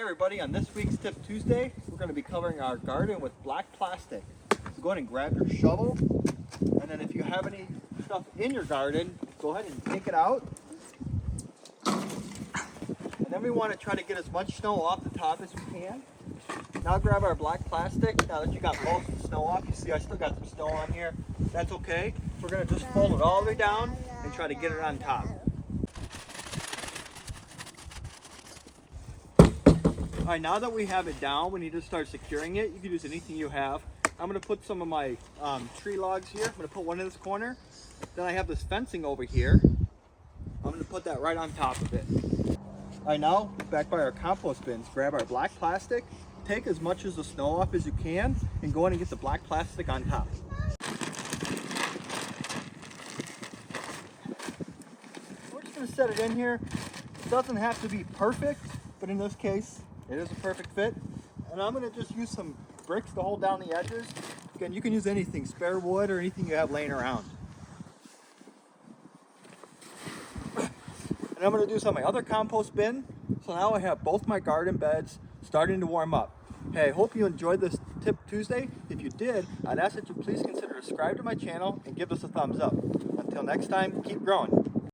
everybody, on this week's Tip Tuesday, we're going to be covering our garden with black plastic. So go ahead and grab your shovel, and then if you have any stuff in your garden, go ahead and take it out. And then we want to try to get as much snow off the top as we can. Now grab our black plastic. Now that you got most of the snow off, you see I still got some snow on here. That's okay. We're going to just fold it all the way down and try to get it on top. All right, now that we have it down, we need to start securing it. You can use anything you have. I'm going to put some of my tree logs here. I'm going to put one in this corner. Then I have this fencing over here. I'm going to put that right on top of it. All right, now back by our compost bins, grab our black plastic, take as much of the snow off as you can, and go in and get the black plastic on top. We're just going to set it in here. It doesn't have to be perfect, but in this case, it is a perfect fit. And I'm going to just use some bricks to hold down the edges. Again, you can use anything, spare wood or anything you have laying around. And I'm going to do some of my other compost bin. So now I have both my garden beds starting to warm up. Hey, I hope you enjoyed this Tip Tuesday. If you did, I'd ask that you please consider subscribing to my channel and give us a thumbs up. Until next time, keep growing.